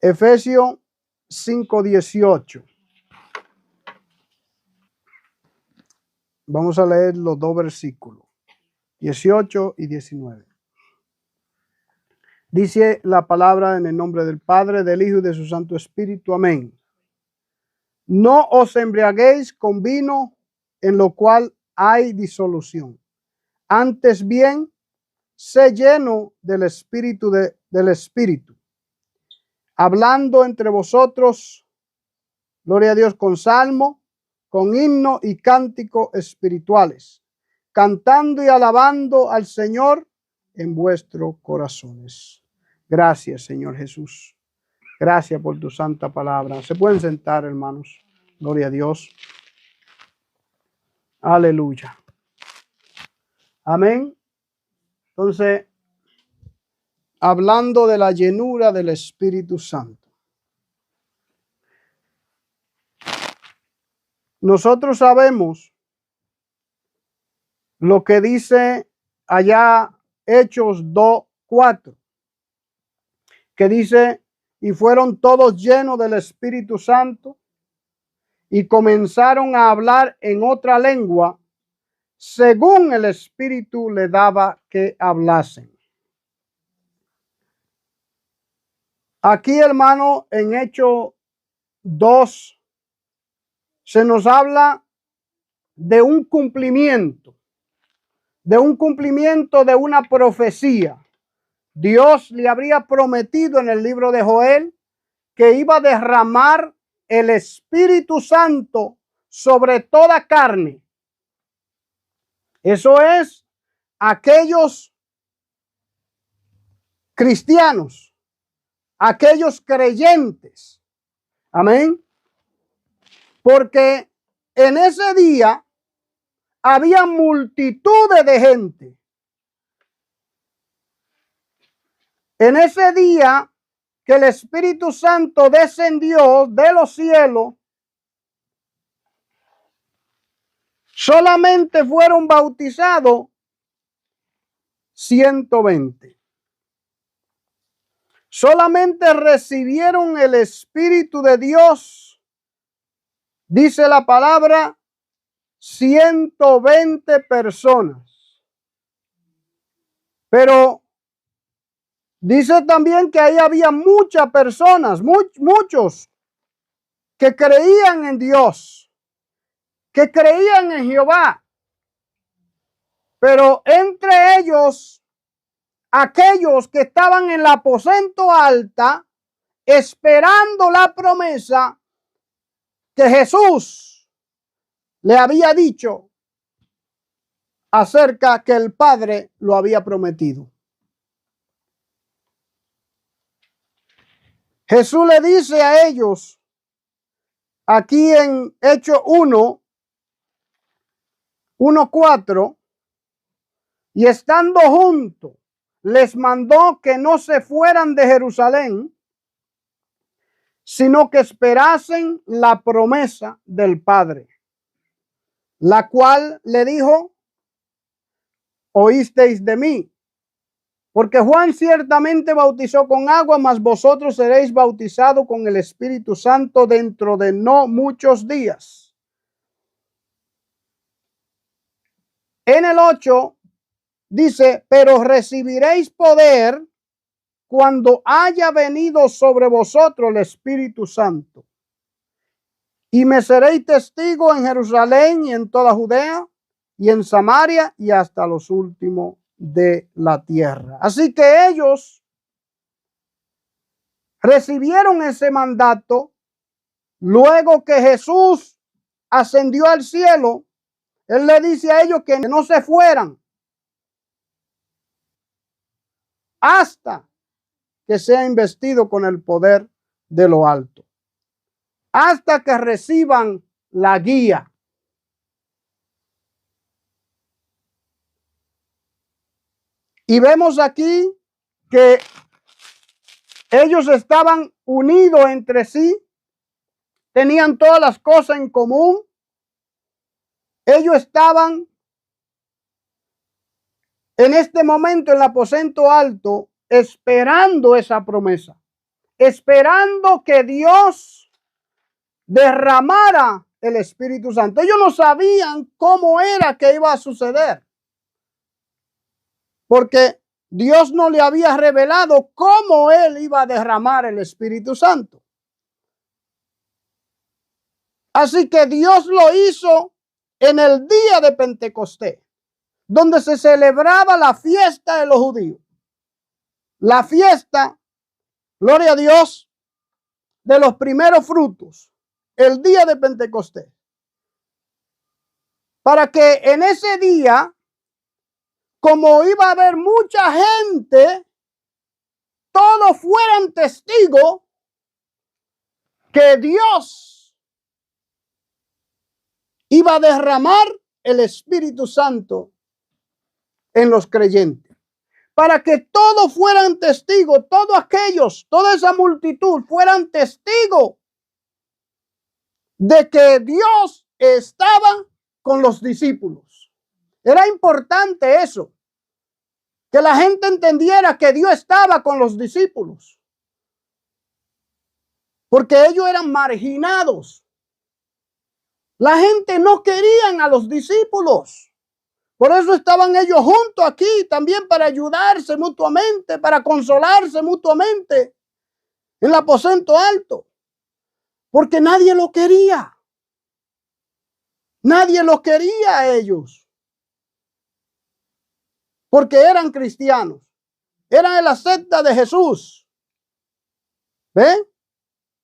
Efesios 5:18. Vamos a leer los dos versículos, 18 y 19. Dice la palabra en el nombre del Padre, del Hijo y de su Santo Espíritu. Amén. No os embriaguéis con vino, en lo cual hay disolución. Antes bien, sé lleno del Espíritu, del Espíritu, hablando entre vosotros, gloria a Dios, con salmo, con himno y cántico espirituales, cantando y alabando al Señor en vuestros corazones. Gracias, Señor Jesús. Gracias por tu santa palabra. Se pueden sentar, hermanos. Gloria a Dios. Aleluya. Amén. Entonces, hablando de la llenura del Espíritu Santo. Nosotros sabemos lo que dice allá Hechos 2:4, que dice, y fueron todos llenos del Espíritu Santo y comenzaron a hablar en otra lengua, según el Espíritu le daba que hablasen. Aquí, hermano, en Hechos 2, se nos habla de un cumplimiento de una profecía. Dios le habría prometido en el libro de Joel que iba a derramar el Espíritu Santo sobre toda carne. Eso es, aquellos cristianos, aquellos creyentes. Amén. Porque en ese día había multitudes de gente. En ese día que el Espíritu Santo descendió de los cielos, solamente fueron bautizados 120. Solamente recibieron el Espíritu de Dios, dice la palabra, 120 personas. Pero dice también que ahí había muchas personas, muchos que creían en Dios, que creían en Jehová. Pero entre ellos, aquellos que estaban en el aposento alta, esperando la promesa que Jesús le había dicho acerca que el Padre lo había prometido. Jesús le dice a ellos, aquí en Hechos 1:4, y estando juntos, les mandó que no se fueran de Jerusalén, sino que esperasen la promesa del Padre, la cual le dijo, oísteis de mí, porque Juan ciertamente bautizó con agua, mas vosotros seréis bautizados con el Espíritu Santo dentro de no muchos días. En el 8 dice, pero recibiréis poder cuando haya venido sobre vosotros el Espíritu Santo. Y me seréis testigo en Jerusalén y en toda Judea y en Samaria y hasta los últimos de la tierra. Así que ellos recibieron ese mandato luego que Jesús ascendió al cielo. Él le dice a ellos que no se fueran hasta que sea investido con el poder de lo alto, hasta que reciban la guía. Y vemos aquí que ellos estaban unidos entre sí, tenían todas las cosas en común. Ellos estaban en este momento en el aposento alto esperando esa promesa, esperando que Dios derramara el Espíritu Santo. Ellos no sabían cómo era que iba a suceder, porque Dios no le había revelado cómo Él iba a derramar el Espíritu Santo. Así que Dios lo hizo en el día de Pentecostés, donde se celebraba la fiesta de los judíos. La fiesta, gloria a Dios, de los primeros frutos, el día de Pentecostés. Para que en ese día, como iba a haber mucha gente, todos fueran testigos que Dios iba a derramar el Espíritu Santo en los creyentes. Para que todos fueran testigos, todos aquellos, toda esa multitud fueran testigos de que Dios estaba con los discípulos. Era importante eso, que la gente entendiera que Dios estaba con los discípulos, porque ellos eran marginados. La gente no querían a los discípulos. Por eso estaban ellos juntos aquí también, para ayudarse mutuamente, para consolarse mutuamente en el aposento alto. Porque nadie lo quería. Nadie lo quería a ellos. Porque eran cristianos. Eran de la secta de Jesús. ¿Ve?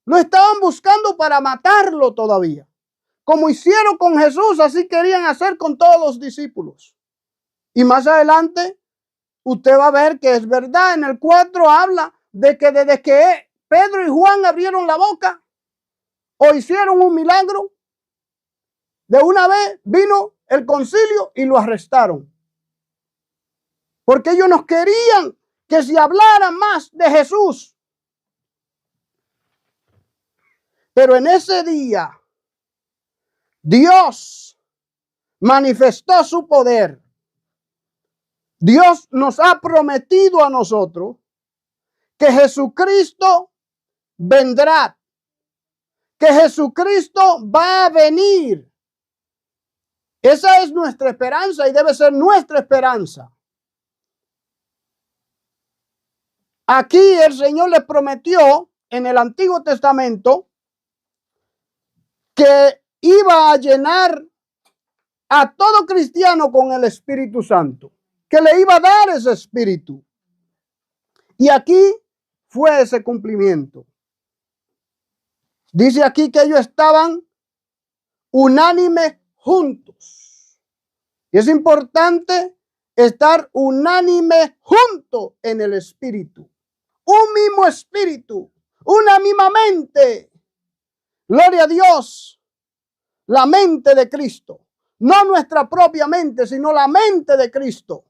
Lo estaban buscando para matarlo todavía. Como hicieron con Jesús, así querían hacer con todos los discípulos. Y más adelante, usted va a ver que es verdad. En el 4 habla de que desde que Pedro y Juan abrieron la boca o hicieron un milagro, de una vez vino el concilio y lo arrestaron. Porque ellos no querían que se hablara más de Jesús. Pero en ese día, Dios manifestó su poder. Dios nos ha prometido a nosotros que Jesucristo vendrá, que Jesucristo va a venir. Esa es nuestra esperanza y debe ser nuestra esperanza. Aquí el Señor le prometió en el Antiguo Testamento que iba a llenar a todo cristiano con el Espíritu Santo, que le iba a dar ese Espíritu. Y aquí fue ese cumplimiento. Dice aquí que ellos estaban unánimes juntos. Y es importante estar unánime juntos en el Espíritu. Un mismo espíritu, una misma mente. Gloria a Dios. La mente de Cristo. No nuestra propia mente, sino la mente de Cristo.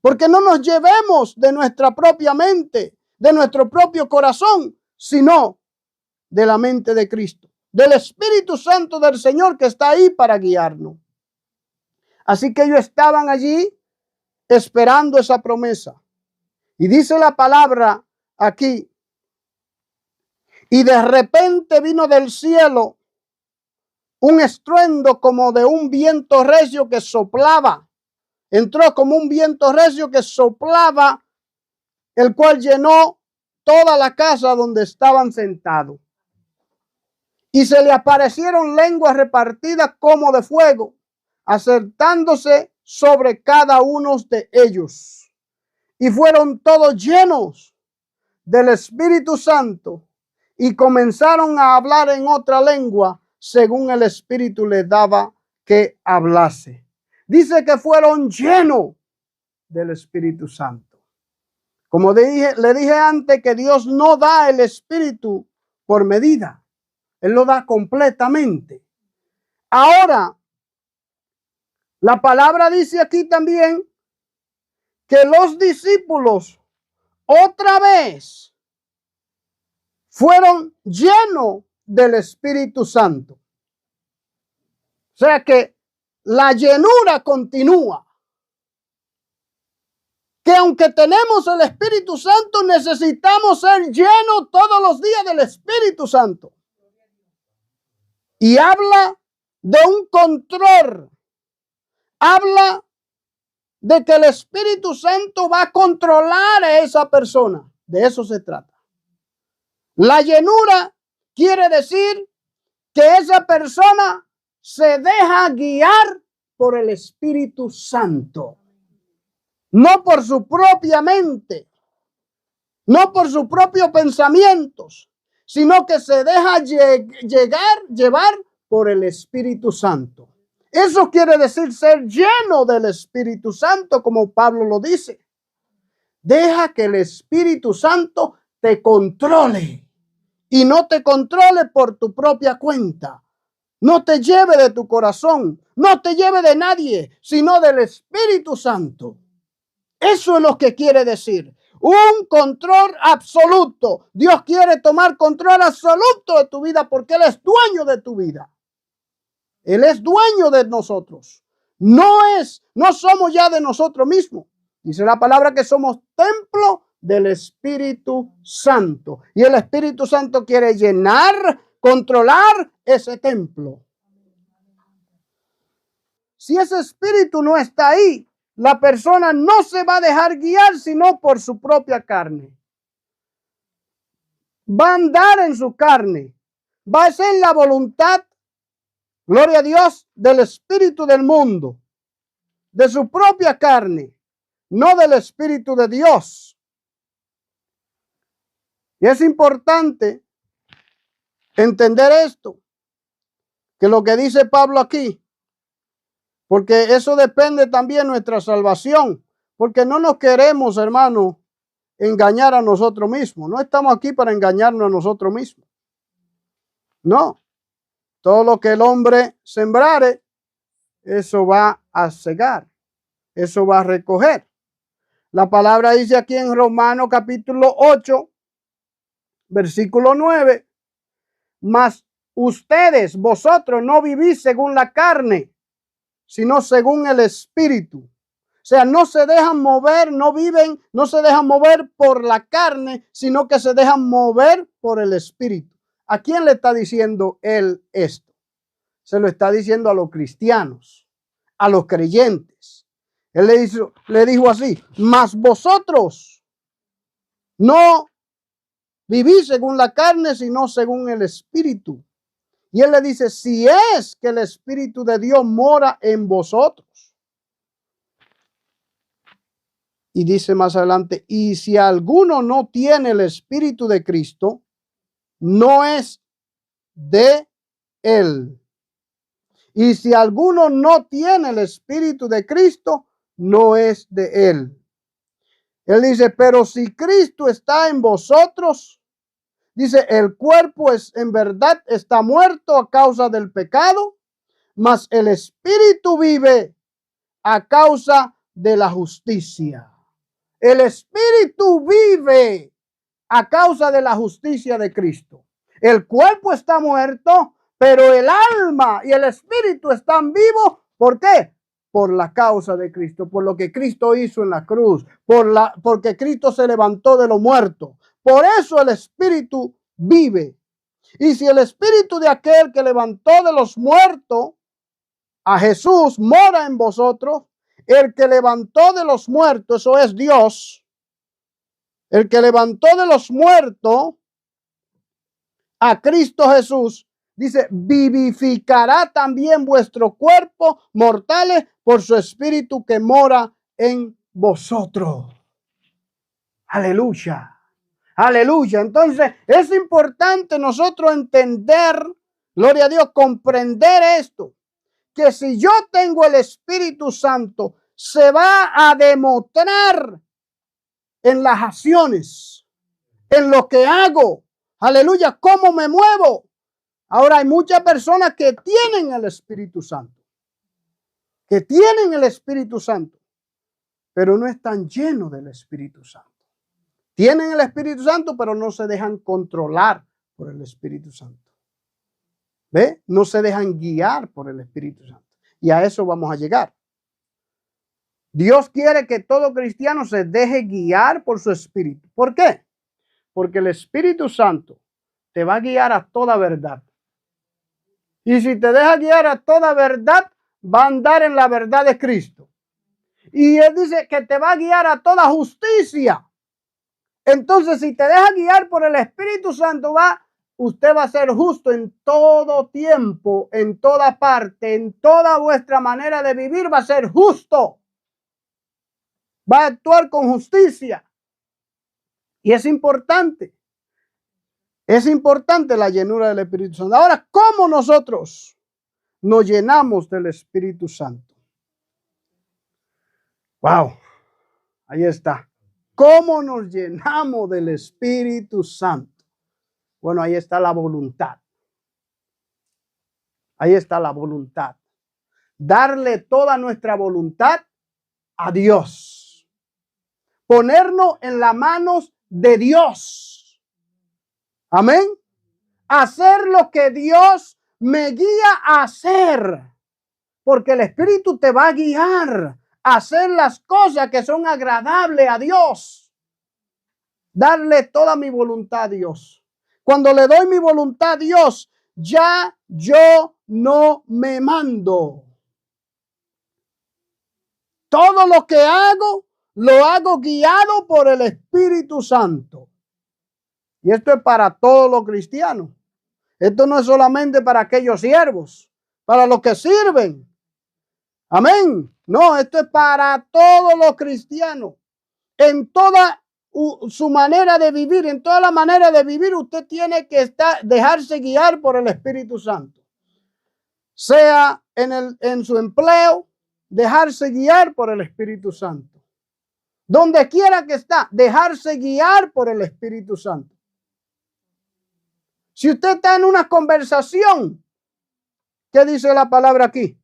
Porque no nos llevemos de nuestra propia mente, de nuestro propio corazón, sino de la mente de Cristo, del Espíritu Santo del Señor que está ahí para guiarnos. Así que ellos estaban allí esperando esa promesa. Y dice la palabra aquí, y de repente vino del cielo un estruendo como de un viento recio que soplaba. Entró como un viento recio que soplaba, el cual llenó toda la casa donde estaban sentados. Y se le aparecieron lenguas repartidas como de fuego, asentándose sobre cada uno de ellos. Y fueron todos llenos del Espíritu Santo y comenzaron a hablar en otra lengua según el Espíritu les daba que hablase. Dice que fueron llenos del Espíritu Santo. Como le dije antes, que Dios no da el Espíritu por medida. Él lo da completamente. Ahora, la palabra dice aquí también que los discípulos otra vez fueron llenos del Espíritu Santo. O sea que la llenura continúa. que aunque tenemos el Espíritu Santo, necesitamos ser llenos todos los días del Espíritu Santo. Y habla de un control. Habla de que el Espíritu Santo va a controlar a esa persona. De eso se trata. La llenura quiere decir que esa persona se deja guiar por el Espíritu Santo. No por su propia mente, no por sus propios pensamientos, sino que se deja llevar por el Espíritu Santo. Eso quiere decir ser lleno del Espíritu Santo, como Pablo lo dice. Deja que el Espíritu Santo te controle y no te controle por tu propia cuenta. No te lleve de tu corazón, no te lleve de nadie, sino del Espíritu Santo. Eso es lo que quiere decir. Un control absoluto. Dios quiere tomar control absoluto de tu vida porque Él es dueño de tu vida. Él es dueño de nosotros. No somos ya de nosotros mismos. Dice la palabra que somos templo del Espíritu Santo. Y el Espíritu Santo quiere llenar, controlar ese templo. Si ese espíritu no está ahí, la persona no se va a dejar guiar sino por su propia carne. Va a andar en su carne. Va a ser la voluntad, gloria a Dios, del espíritu del mundo, de su propia carne, no del Espíritu de Dios. Y es importante entender esto, que lo que dice Pablo aquí, porque eso depende también de nuestra salvación, porque no nos queremos, hermano, engañar a nosotros mismos. No estamos aquí para engañarnos a nosotros mismos. No. Todo lo que el hombre sembrare, eso va a segar. Eso va a recoger. La palabra dice aquí en Romanos capítulo 8, versículo 9. Mas ustedes, vosotros, no vivís según la carne, sino según el Espíritu. O sea, no se dejan mover, no se dejan mover por la carne, sino que se dejan mover por el Espíritu. ¿A quién le está diciendo él esto? Se lo está diciendo a los cristianos, a los creyentes. Él le dijo así: mas vosotros no vivís según la carne, sino según el Espíritu. Y él le dice: si es que el Espíritu de Dios mora en vosotros. Y dice más adelante: y si alguno no tiene el Espíritu de Cristo, no es de él. Y si alguno no tiene el Espíritu de Cristo, no es de él. Él dice: pero si Cristo está en vosotros, dice, el cuerpo en verdad está muerto a causa del pecado, mas el Espíritu vive a causa de la justicia. El Espíritu vive a causa de la justicia de Cristo. El cuerpo está muerto, pero el alma y el Espíritu están vivos. ¿Por qué? Por la causa de Cristo, por lo que Cristo hizo en la cruz, porque Cristo se levantó de los muertos. Por eso el Espíritu vive. Y si el Espíritu de aquel que levantó de los muertos a Jesús mora en vosotros, el que levantó de los muertos, eso es Dios, el que levantó de los muertos a Cristo Jesús, dice, vivificará también vuestro cuerpo mortales por su Espíritu que mora en vosotros. Aleluya. Aleluya. Entonces es importante nosotros entender, gloria a Dios, comprender esto, que si yo tengo el Espíritu Santo, se va a demostrar en las acciones, en lo que hago. Aleluya, cómo me muevo. Ahora hay muchas personas que tienen el Espíritu Santo, pero no están llenos del Espíritu Santo. Tienen el Espíritu Santo, pero no se dejan controlar por el Espíritu Santo. ¿Ve? No se dejan guiar por el Espíritu Santo. Y a eso vamos a llegar. Dios quiere que todo cristiano se deje guiar por su espíritu. ¿Por qué? Porque el Espíritu Santo te va a guiar a toda verdad. Y si te deja guiar a toda verdad, va a andar en la verdad de Cristo. Y Él dice que te va a guiar a toda justicia. Entonces, si te deja guiar por el Espíritu Santo, usted va a ser justo en todo tiempo, en toda parte, en toda vuestra manera de vivir, va a ser justo. Va a actuar con justicia. Y es importante la llenura del Espíritu Santo. Ahora, ¿cómo nosotros nos llenamos del Espíritu Santo? Wow, ahí está. ¿Cómo nos llenamos del Espíritu Santo? Bueno, ahí está la voluntad. Ahí está la voluntad. Darle toda nuestra voluntad a Dios. Ponernos en las manos de Dios. Amén. Hacer lo que Dios me guía a hacer. Porque el Espíritu te va a guiar a hacer las cosas que son agradables a Dios. Darle toda mi voluntad a Dios. Cuando le doy mi voluntad a Dios, ya yo no me mando. Todo lo que hago, lo hago guiado por el Espíritu Santo. Y esto es para todos los cristianos. Esto no es solamente para aquellos siervos, para los que sirven. Amén. No, esto es para todos los cristianos. En toda su manera de vivir, en toda la manera de vivir, usted tiene que dejarse guiar por el Espíritu Santo. Sea en su empleo, dejarse guiar por el Espíritu Santo. Donde quiera que está, dejarse guiar por el Espíritu Santo. Si usted está en una conversación, ¿qué dice la palabra aquí?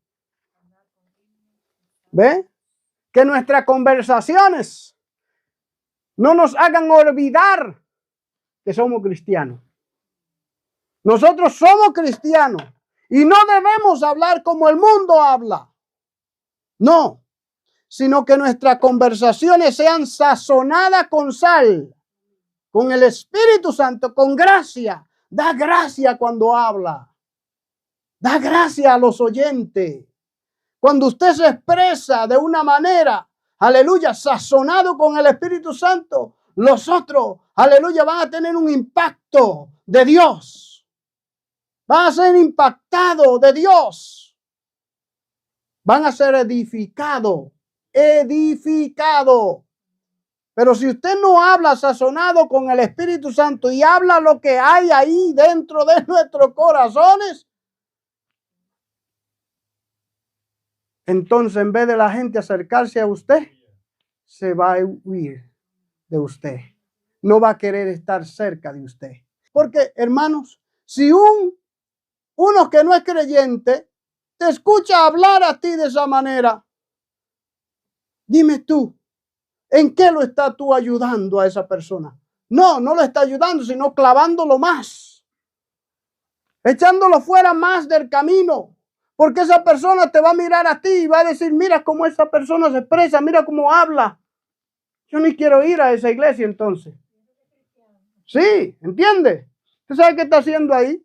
¿Ve? Que nuestras conversaciones no nos hagan olvidar que somos cristianos. Nosotros somos cristianos y no debemos hablar como el mundo habla. No, sino que nuestras conversaciones sean sazonadas con sal, con el Espíritu Santo, con gracia. Da gracia cuando habla. Da gracia a los oyentes. Cuando usted se expresa de una manera, aleluya, sazonado con el Espíritu Santo, los otros, aleluya, van a tener un impacto de Dios. Van a ser impactados de Dios. Van a ser edificados. Pero si usted no habla sazonado con el Espíritu Santo y habla lo que hay ahí dentro de nuestros corazones, entonces en vez de la gente acercarse a usted, se va a huir de usted. No va a querer estar cerca de usted. Porque, hermanos, si uno que no es creyente te escucha hablar a ti de esa manera, dime tú, ¿en qué lo estás tú ayudando a esa persona? No lo está ayudando, sino clavándolo más. Echándolo fuera más del camino. Porque esa persona te va a mirar a ti y va a decir, mira cómo esa persona se expresa, mira cómo habla. Yo ni quiero ir a esa iglesia entonces. Sí, ¿entiende? ¿Usted sabe qué está haciendo ahí?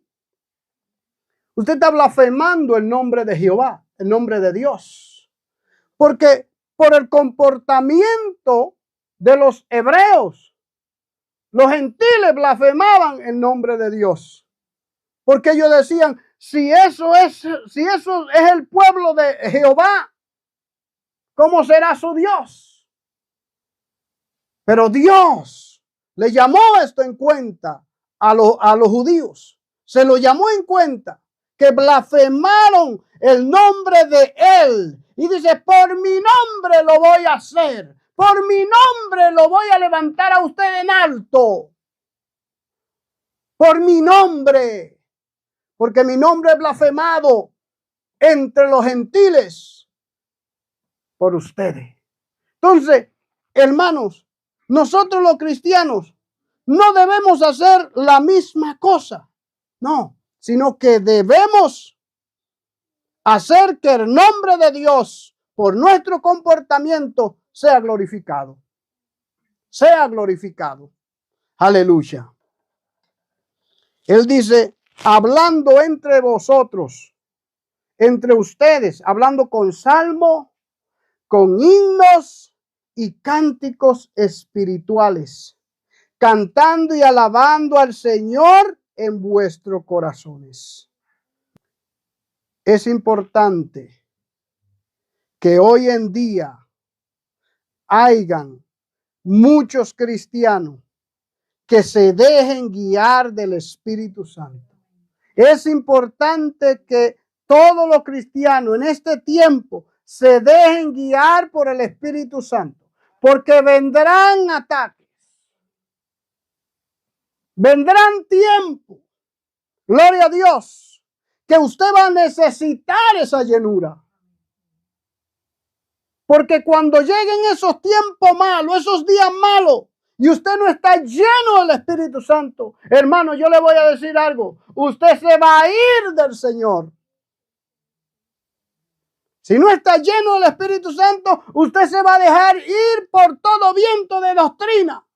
Usted está blasfemando el nombre de Jehová, el nombre de Dios. Porque por el comportamiento de los hebreos, los gentiles blasfemaban el nombre de Dios. Porque ellos decían, si eso es el pueblo de Jehová, ¿cómo será su Dios? Pero Dios le llamó esto en cuenta a los judíos. Se lo llamó en cuenta que blasfemaron el nombre de él. Y dice, por mi nombre lo voy a hacer. Por mi nombre lo voy a levantar a usted en alto. Por mi nombre. Porque mi nombre es blasfemado entre los gentiles por ustedes. Entonces, hermanos, nosotros los cristianos no debemos hacer la misma cosa. No, sino que debemos hacer que el nombre de Dios por nuestro comportamiento, sea glorificado. Sea glorificado. Aleluya. Él dice, hablando entre vosotros, entre ustedes, hablando con salmo, con himnos y cánticos espirituales, cantando y alabando al Señor en vuestros corazones. Es importante que hoy en día hayan muchos cristianos que se dejen guiar del Espíritu Santo. Es importante que todos los cristianos en este tiempo se dejen guiar por el Espíritu Santo, porque vendrán ataques, vendrán tiempos, gloria a Dios, que usted va a necesitar esa llenura. Porque cuando lleguen esos tiempos malos, esos días malos, y usted no está lleno del Espíritu Santo, hermano, yo le voy a decir algo. Usted se va a ir del Señor. Si no está lleno del Espíritu Santo, usted se va a dejar ir por todo viento de doctrina.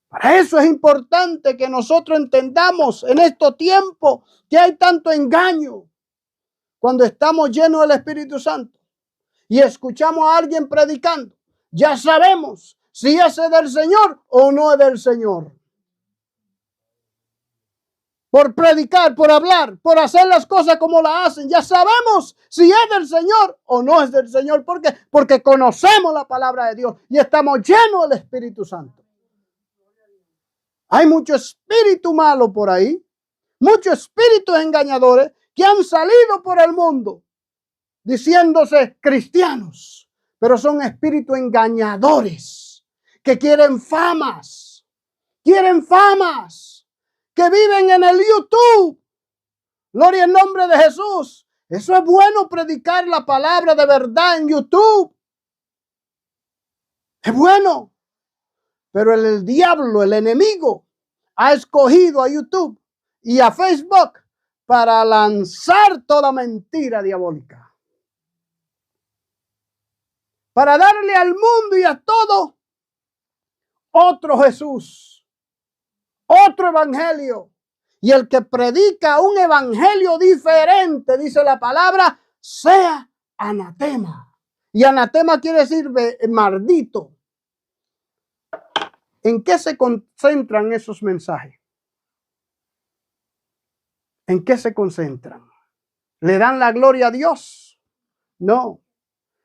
Para eso es importante que nosotros entendamos en estos tiempos que hay tanto engaño. Cuando estamos llenos del Espíritu Santo y escuchamos a alguien predicando, ya sabemos si ese es del Señor o no es del Señor. Por predicar, por hablar, por hacer las cosas como las hacen, ya sabemos si es del Señor o no es del Señor. ¿Por qué? Porque conocemos la palabra de Dios y estamos llenos del Espíritu Santo. Hay mucho espíritu malo por ahí, muchos espíritus engañadores que han salido por el mundo diciéndose cristianos, pero son espíritus engañadores que quieren famas, que viven en el YouTube. Gloria al nombre de Jesús. Eso es bueno, predicar la palabra de verdad en YouTube. Es bueno. Pero el diablo, el enemigo, ha escogido a YouTube y a Facebook para lanzar toda mentira diabólica. Para darle al mundo y a todo otro Jesús, otro evangelio. Y el que predica un evangelio diferente, dice la palabra, sea anatema. Y anatema quiere decir maldito. ¿En qué se concentran esos mensajes? ¿En qué se concentran? ¿Le dan la gloria a Dios? No,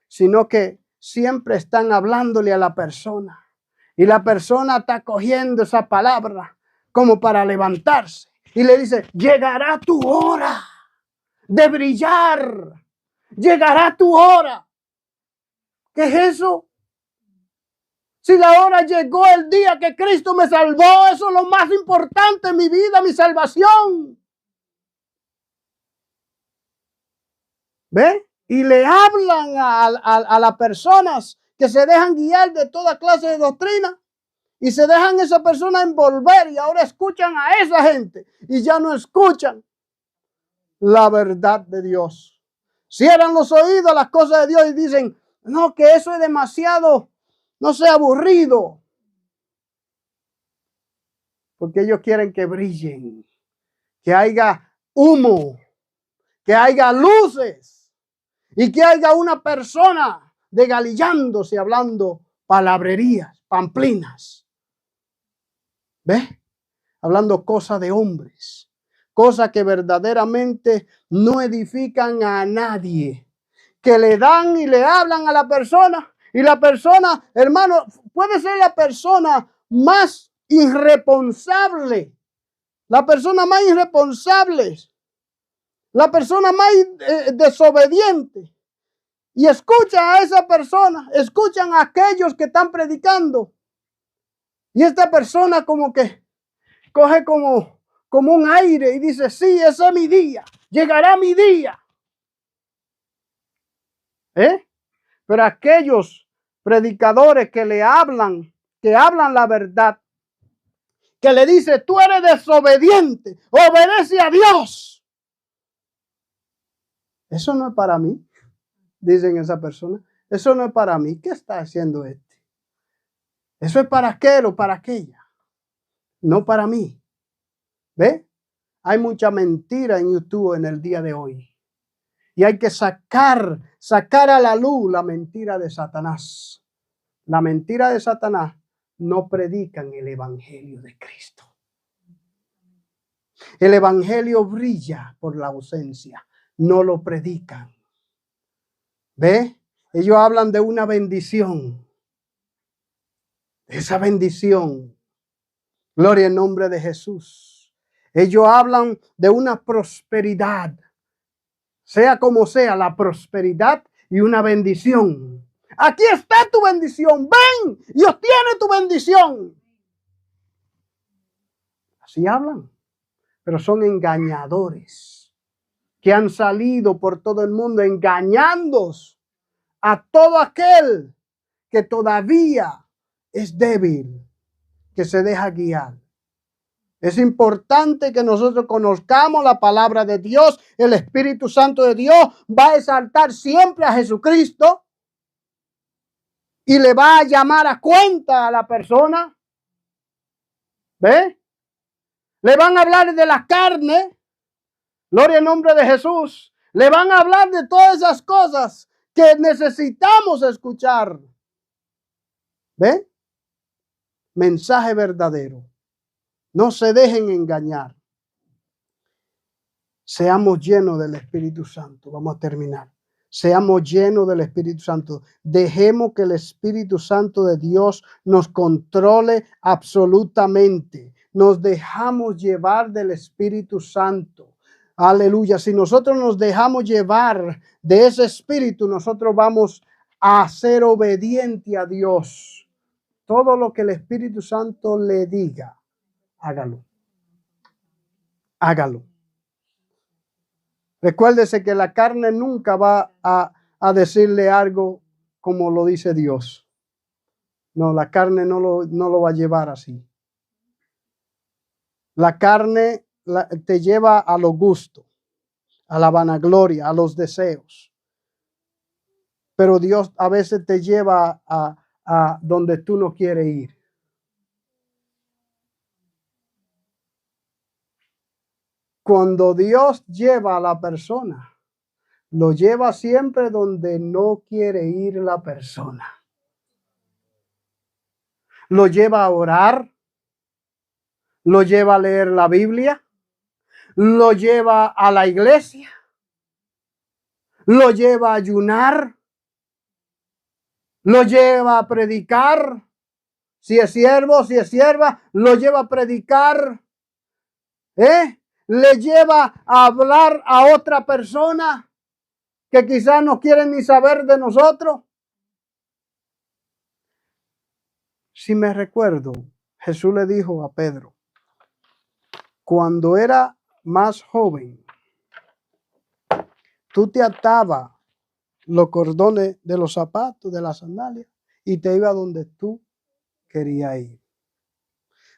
sino que siempre están hablándole a la persona. Y la persona está cogiendo esa palabra como para levantarse. Y le dice, llegará tu hora de brillar. Llegará tu hora. ¿Qué es eso? Si la hora llegó el día que Cristo me salvó, eso es lo más importante en mi vida, mi salvación. ¿Ve? Y le hablan a las personas que se dejan guiar de toda clase de doctrina y se dejan esa persona envolver y ahora escuchan a esa gente y ya no escuchan la verdad de Dios. Cierran los oídos a las cosas de Dios y dicen, no, que eso es demasiado, no sea aburrido. Porque ellos quieren que brillen, que haya humo, que haya luces y que haya una persona desgalillándose hablando palabrerías, pamplinas. ¿Ve? Hablando cosas de hombres, cosas que verdaderamente no edifican a nadie, que le dan y le hablan a la persona y la persona, hermano, puede ser la persona más irresponsable, la persona más irresponsable, la persona más desobediente. Y escuchan a esa persona, escuchan a aquellos que están predicando. Y esta persona como que coge como un aire y dice, sí, ese es mi día, llegará mi día. Pero aquellos predicadores que le hablan, que hablan la verdad, que le dice, tú eres desobediente, obedece a Dios. Eso no es para mí. dicen esa persona. Eso no es para mí. ¿Qué está haciendo este? Eso es para aquel o para aquella. No para mí. ¿Ve? Hay mucha mentira en YouTube en el día de hoy. Y hay que sacar a la luz la mentira de Satanás. La mentira de Satanás no predican el evangelio de Cristo. El evangelio brilla por la ausencia. No lo predican. ¿Ve? Ellos hablan de una bendición. Esa bendición. Gloria en nombre de Jesús. Ellos hablan de una prosperidad. Sea como sea, la prosperidad y una bendición. Aquí está tu bendición. Ven y obtiene tu bendición. Así hablan. Pero son engañadores que han salido por todo el mundo engañando a todo aquel que todavía es débil, que se deja guiar. Es importante que nosotros conozcamos la palabra de Dios. El Espíritu Santo de Dios va a exaltar siempre a Jesucristo y le va a llamar a cuenta a la persona. ¿Ve? Le van a hablar de la carne. Gloria al nombre de Jesús. Le van a hablar de todas esas cosas que necesitamos escuchar. ¿Ve? Mensaje verdadero. No se dejen engañar. Seamos llenos del Espíritu Santo. Vamos a terminar. Seamos llenos del Espíritu Santo. Dejemos que el Espíritu Santo de Dios nos controle absolutamente. Nos dejamos llevar del Espíritu Santo. Aleluya. Si nosotros nos dejamos llevar de ese Espíritu, nosotros vamos a ser obedientes a Dios. Todo lo que el Espíritu Santo le diga, hágalo. Hágalo. Recuérdese que la carne nunca va a decirle algo como lo dice Dios. No, la carne no lo va a llevar así. La carne te lleva a los gustos, a la vanagloria, a los deseos. Pero Dios a veces te lleva a donde tú no quieres ir. Cuando Dios lleva a la persona, lo lleva siempre donde no quiere ir la persona. Lo lleva a orar, lo lleva a leer la Biblia, lo lleva a la iglesia, lo lleva a ayunar, lo lleva a predicar. Si es siervo, si es sierva, lo lleva a predicar. Le lleva a hablar a otra persona que quizás no quieren ni saber de nosotros. Si me recuerdo, Jesús le dijo a Pedro, cuando era más joven, tú te atabas los cordones de los zapatos, de las sandalias, y te iba donde tú querías ir.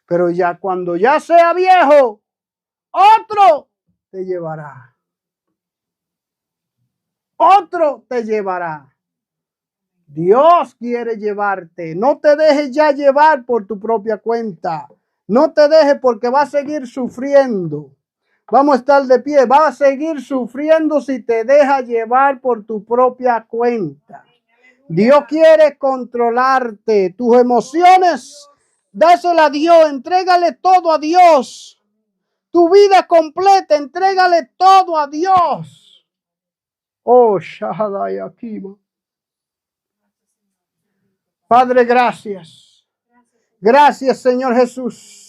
Pero ya cuando ya sea viejo, otro te llevará. Otro te llevará. Dios quiere llevarte. No te dejes ya llevar por tu propia cuenta. No te dejes porque vas a seguir sufriendo. Vamos a estar de pie. Vas a seguir sufriendo si te dejas llevar por tu propia cuenta. Dios quiere controlarte. Tus emociones, dásela a Dios. Entrégale todo a Dios. Tu vida completa, entrégale todo a Dios. Oh, Shaddai Akiva. Padre, gracias. Gracias, Señor Jesús.